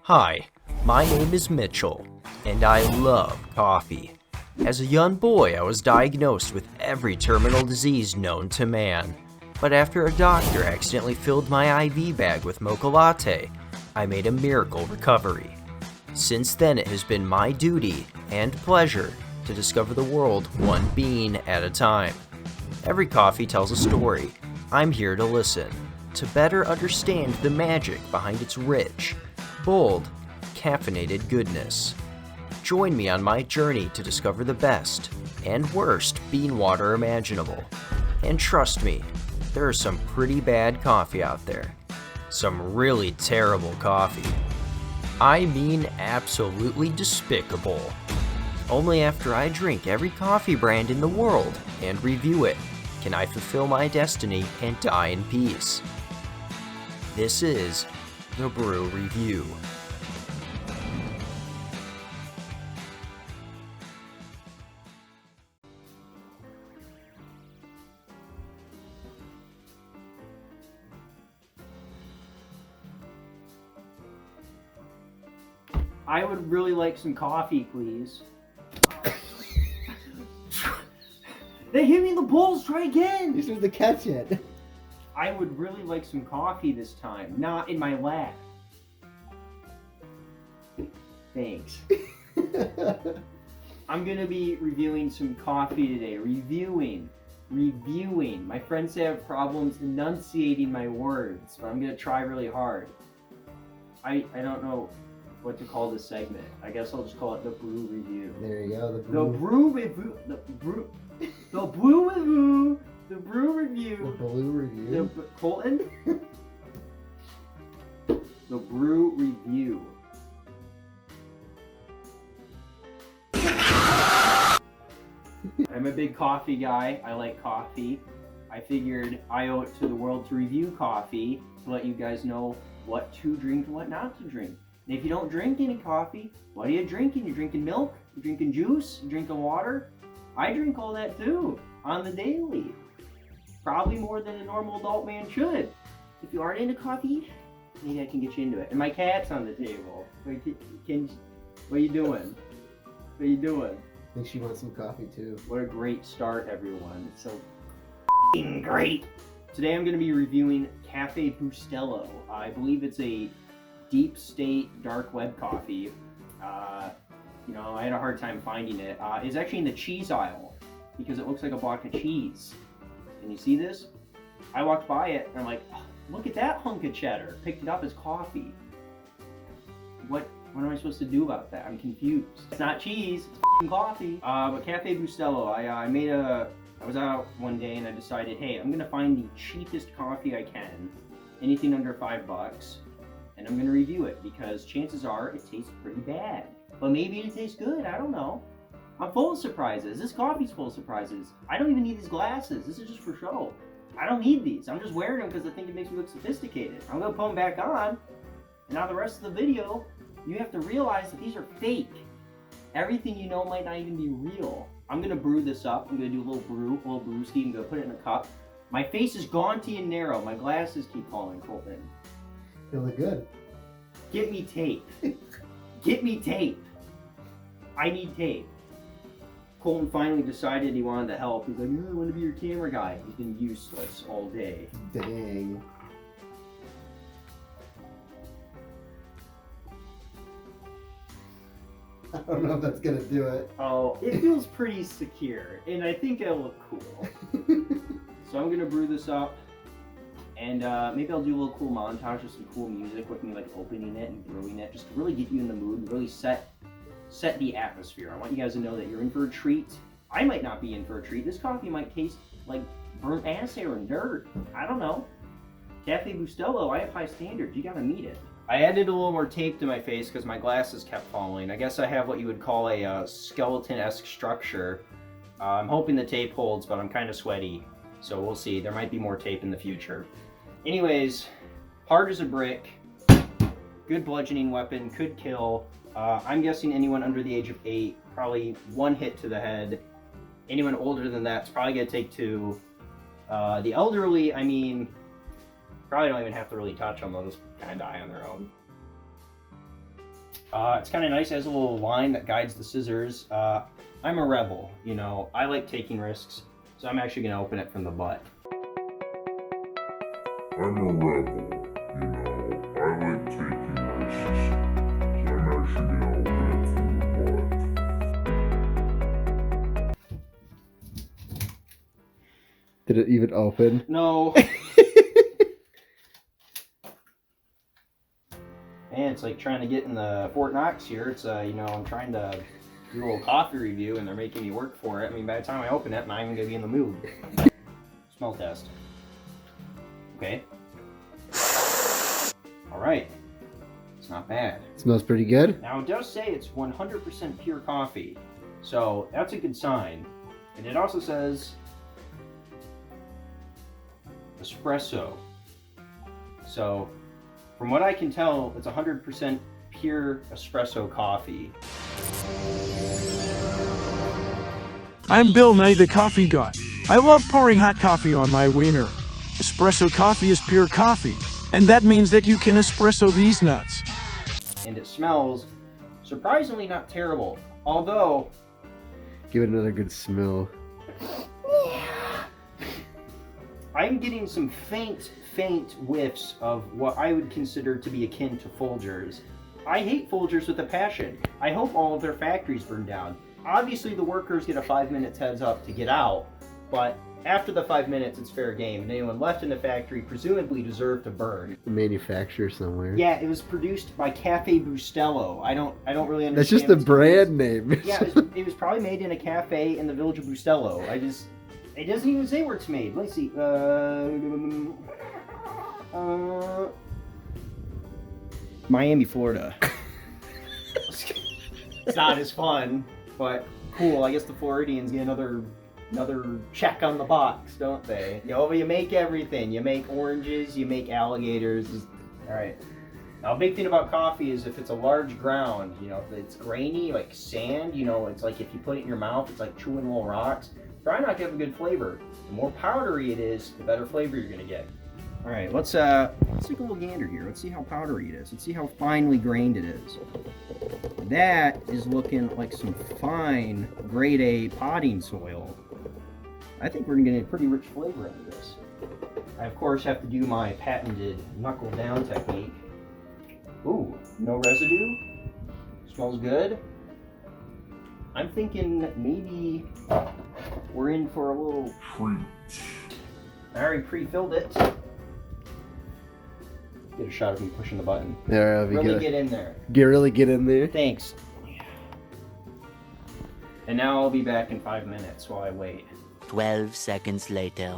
Hi, my name is Mitchell, and I love coffee. As a young boy, I was diagnosed with every terminal disease known to man. But after a doctor accidentally filled my IV bag with mocha latte, I made a miracle recovery. Since then, it has been my duty and pleasure to discover the world one bean at a time. Every coffee tells a story. I'm here to listen, to better understand the magic behind its rich, bold, caffeinated goodness. Join me on my journey to discover the best and worst bean water imaginable. And trust me, there is some pretty bad coffee out there. Some really terrible coffee. I mean absolutely despicable. Only after I drink every coffee brand in the world and review it can I fulfill my destiny and die in peace. This is the Brew Review. I would really like some coffee, please. They hit me in the balls, try again! This was the catch it. I would really like some coffee this time, not in my lap. Thanks. I'm gonna be reviewing some coffee today. Reviewing. My friends say I have problems enunciating my words, but I'm gonna try really hard. I don't know what to call this segment. I guess I'll just call it the Brew Review. There you go, The Brew Review. The Brew Review. The Brew Review. The Blue Review. Colton? The Brew Review. I'm a big coffee guy. I like coffee. I figured I owe it to the world to review coffee to let you guys know what to drink and what not to drink. And if you don't drink any coffee, what are you drinking? You're drinking milk? You're drinking juice? You're drinking water? I drink all that too, on the daily. Probably more than a normal adult man should. If you aren't into coffee, maybe I can get you into it. And my cat's on the table. What are you doing? What are you doing? I think she wants some coffee too. What a great start, everyone. It's so great. Today I'm going to be reviewing Cafe Bustelo. I believe it's a deep state dark web coffee. I had a hard time finding it. It's actually in the cheese aisle because it looks like a block of cheese. Can you see this? I walked by it and I'm like, oh, look at that hunk of cheddar. Picked it up as coffee. What am I supposed to do about that? I'm confused. It's not cheese, it's f***ing coffee. But Cafe Bustelo, I was out one day and I decided, hey, I'm gonna find the cheapest coffee I can, anything under $5, and I'm gonna review it because chances are it tastes pretty bad. But maybe it tastes good, I don't know. I'm full of surprises. This coffee's full of surprises. I don't even need these glasses. This is just for show. I don't need these. I'm just wearing them because I think it makes me look sophisticated. I'm gonna put them back on, and now the rest of the video, you have to realize that these are fake. Everything you know might not even be real. I'm gonna brew this up. I'm gonna do a little brewski. I'm gonna put it in a cup. My face is gaunty and narrow. My glasses keep calling, Colton. They look good. Get me tape. Get me tape. I need tape. Colton finally decided he wanted to help. He's like, no, I want to be your camera guy. He's been useless all day. Dang. I don't know if that's gonna do it. Oh, it feels pretty secure, and I think it'll look cool. So I'm gonna brew this up, and maybe I'll do a little cool montage of some cool music with me like opening it and brewing it, just to really get you in the mood and really set the atmosphere. I want you guys to know that you're in for a treat. I might not be in for a treat. This coffee might taste like burnt ass hair and dirt. I don't know. Cafe Bustelo, I have high standards. You gotta meet it. I added a little more tape to my face because my glasses kept falling. I guess I have what you would call a skeleton-esque structure. I'm hoping the tape holds, but I'm kind of sweaty, so we'll see. There might be more tape in the future. Anyways, hard as a brick, good bludgeoning weapon, could kill. I'm guessing anyone under the age of 8, probably 1 hit to the head. Anyone older than that's probably gonna take 2. The elderly, I mean, probably don't even have to really touch them, they'll just kind of die on their own. It's kind of nice. It has a little line that guides the scissors. I'm a rebel, you know. I like taking risks, so I'm actually going to open it from the butt. I'm a rebel, you know. I like taking risks, so I'm actually gonna open it from the butt. Did it even open? No. Man, it's like trying to get in the Fort Knox here. It's, you know, I'm trying to do a little coffee review and they're making me work for it. I mean, by the time I open it, I'm not even going to be in the mood. Smell test. Okay. All right. It's not bad. Smells pretty good. Now, it does say it's 100% pure coffee. So, that's a good sign. And it also says espresso. So, from what I can tell, it's 100% pure espresso coffee. I'm Bill Nye, the coffee guy. I love pouring hot coffee on my wiener. Espresso coffee is pure coffee, and that means that you can espresso these nuts. And it smells surprisingly not terrible. Although, Give it another good smell. I'm getting some faint whiffs of what I would consider to be akin to Folgers. I hate Folgers with a passion. I hope all of their factories burn down. Obviously, the workers get a 5 minutes heads up to get out, but after the 5 minutes, it's fair game. And anyone left in the factory presumably deserved to burn. Manufacturer somewhere. Yeah, it was produced by Cafe Bustelo. I don't really understand. That's just the what's brand name. Yeah, it was probably made in a cafe in the village of Bustelo. It doesn't even say where it's made. Let's see. Miami, Florida. It's not as fun, but cool. I guess the Floridians get another check on the box, don't they? You make everything. You make oranges, you make alligators. All right. Now, a big thing about coffee is if it's a large ground, you know, if it's grainy, like sand, you know, it's like if you put it in your mouth, it's like chewing little rocks. It's probably not gonna have a good flavor. The more powdery it is, the better flavor you're gonna get. All right, let's take a little gander here. Let's see how powdery it is. Let's see how finely grained it is. That is looking like some fine grade A potting soil. I think we're gonna get a pretty rich flavor out of this. I of course have to do my patented knuckle down technique. Ooh, no residue. Smells good. I'm thinking maybe we're in for a little Treat. I already pre-filled it. Get a shot of me pushing the button. There, Really get in there. Really get in there. Thanks. And now I'll be back in 5 minutes while I wait. 12 seconds later.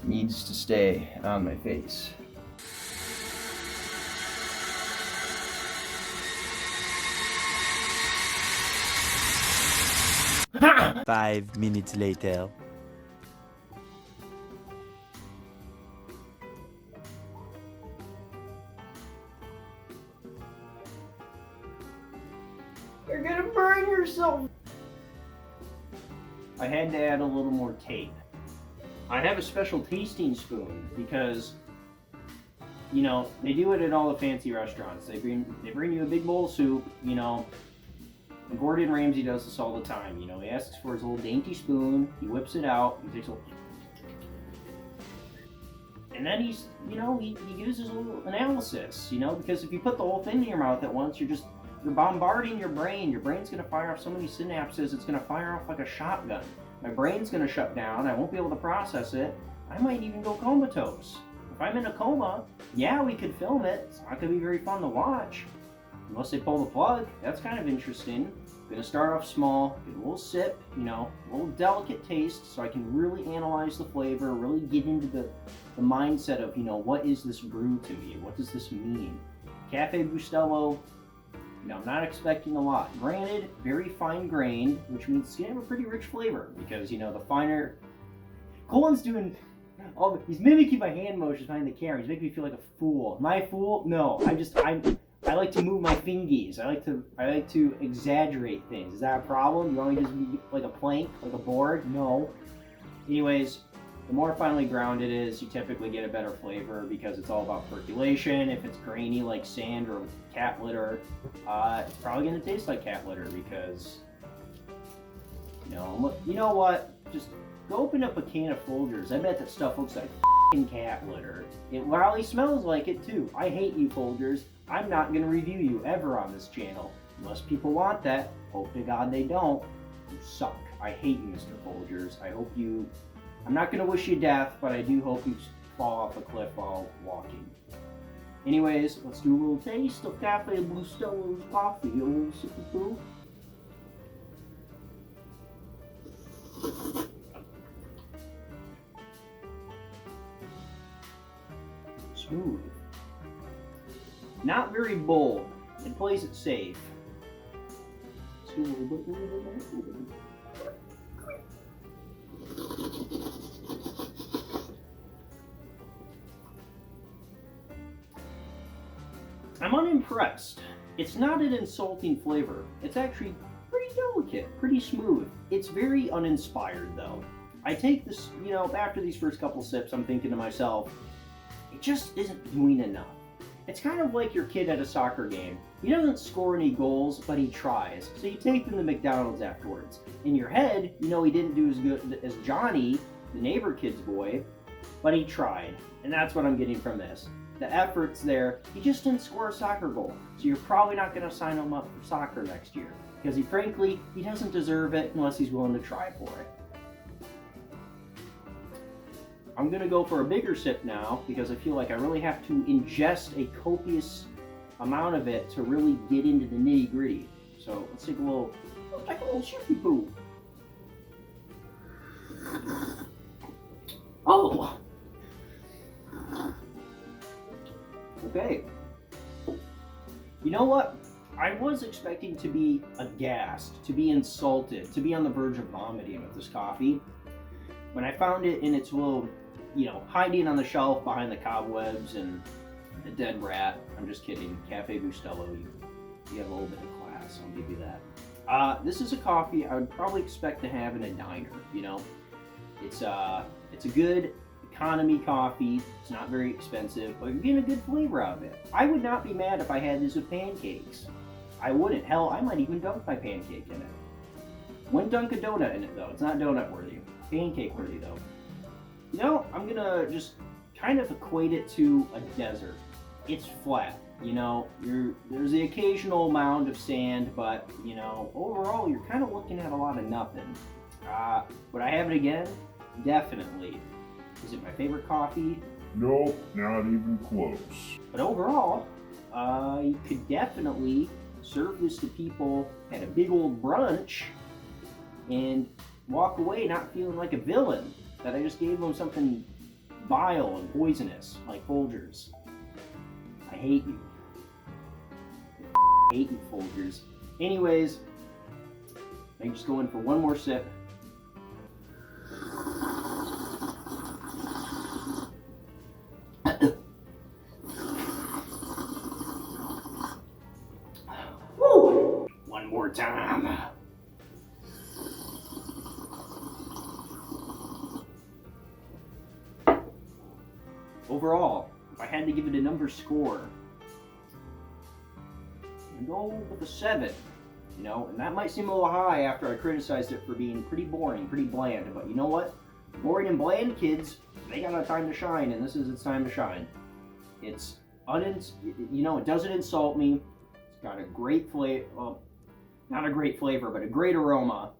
Needs to stay on my face. Ha! 5 minutes later. You're gonna burn yourself! I had to add a little more tape. I have a special tasting spoon because, you know, they do it at all the fancy restaurants. They bring you a big bowl of soup, you know, and Gordon Ramsay does this all the time. You know, he asks for his little dainty spoon, he whips it out, he takes a little, and then he uses a little analysis, you know, because if you put the whole thing in your mouth at once, you're bombarding your brain. Your brain's gonna fire off so many synapses, it's gonna fire off like a shotgun. My brain's gonna shut down, I won't be able to process it. I might even go comatose. If I'm in a coma, yeah, we could film it. It's not gonna be very fun to watch. Unless they pull the plug, that's kind of interesting. I'm gonna start off small, get a little sip, you know, a little delicate taste so I can really analyze the flavor, really get into the mindset of, you know, what is this brew to me? What does this mean? Cafe Bustelo, you know, I'm not expecting a lot. Granted, very fine grained, which means it's gonna have a pretty rich flavor because, you know, the finer. Colin's doing he's mimicking my hand motions behind the camera. He's making me feel like a fool. Am I a fool? No, I like to move my fingies. I like to exaggerate things. Is that a problem? You want me to just be like a plank, like a board? No. Anyways, The more finely ground it is, you typically get a better flavor because it's all about percolation. If it's grainy like sand or cat litter, it's probably going to taste like cat litter because, you know what? Just go open up a can of Folgers. I bet that stuff looks like f***ing cat litter. It probably smells like it too. I hate you, Folgers. I'm not going to review you ever on this channel. Unless people want that. Hope to God they don't. You suck. I hate you, Mr. Folgers. I hope you... I'm not going to wish you death, but I do hope you fall off a cliff while walking. Anyways, let's do a little taste of Cafe Bustelo's coffee. A little sippy poo. Smooth. Not very bold. It plays it safe. Let's do a little bit more. I'm unimpressed. It's not an insulting flavor. It's actually pretty delicate, pretty smooth. It's very uninspired though. I take this, after these first couple sips, I'm thinking to myself, it just isn't doing enough. It's kind of like your kid at a soccer game. He doesn't score any goals, but he tries. So you take him to McDonald's afterwards. In your head, he didn't do as good as Johnny, the neighbor kid's boy, but he tried. And that's what I'm getting from this. The effort's there. He just didn't score a soccer goal. So you're probably not going to sign him up for soccer next year. Because he doesn't deserve it unless he's willing to try for it. I'm going to go for a bigger sip now because I feel like I really have to ingest a copious amount of it to really get into the nitty gritty. So let's take a little shippy poo. Oh! Okay. You know what? I was expecting to be aghast, to be insulted, to be on the verge of vomiting with this coffee. When I found it in its little, hiding on the shelf behind the cobwebs and the dead rat. I'm just kidding. Cafe Bustelo, you have a little bit of class, I'll give you that. This is a coffee I would probably expect to have in a diner, It's a good economy coffee. It's not very expensive, but you're getting a good flavor out of it. I would not be mad if I had this with pancakes. I wouldn't. Hell, I might even dunk my pancake in it. Wouldn't dunk a donut in it, though. It's not donut worthy. Pancake worthy, though. I'm gonna just kind of equate it to a desert. It's flat, there's the occasional mound of sand, but, overall, you're kind of looking at a lot of nothing. Would I have it again? Definitely. Is it my favorite coffee? Nope, not even close. But overall, you could definitely serve this to people at a big old brunch and walk away not feeling like a villain, that I just gave them something vile and poisonous, like Folgers. I hate you. I hate you, Folgers. Anyways, I'm just going for one more sip. Woo! One more time. Overall, if I had to give it a number score, I'd go with a 7. And that might seem a little high after I criticized it for being pretty boring, pretty bland. But you know what? Boring and bland kids, they got a time to shine, and this is its time to shine. It's it doesn't insult me. It's got a great flavor, well, not a great flavor, but a great aroma.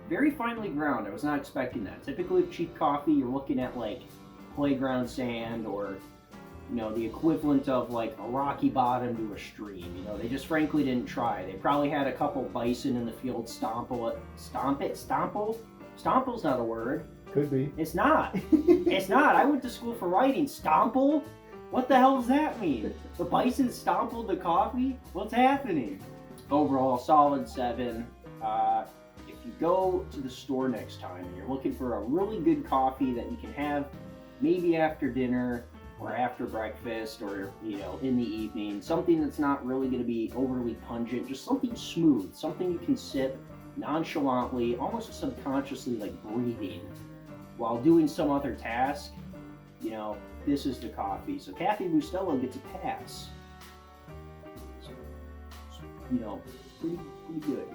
Very finely ground. I was not expecting that. Typically with cheap coffee, you're looking at like playground sand or the equivalent of like a rocky bottom to a stream. They just frankly didn't try. They probably had a couple bison in the field stomp it. Stomple's not a word. Could be. It's not. It's not. I went to school for writing. Stomple? What the hell does that mean? The bison stompled the coffee? What's happening? Overall, solid 7. If you go to the store next time and you're looking for a really good coffee that you can have maybe after dinner or after breakfast or, in the evening, something that's not really going to be overly pungent, just something smooth, something you can sip nonchalantly, almost subconsciously like breathing. while doing some other task, you know, this is the coffee. So Cafe Bustelo gets a pass. So, you know, pretty good.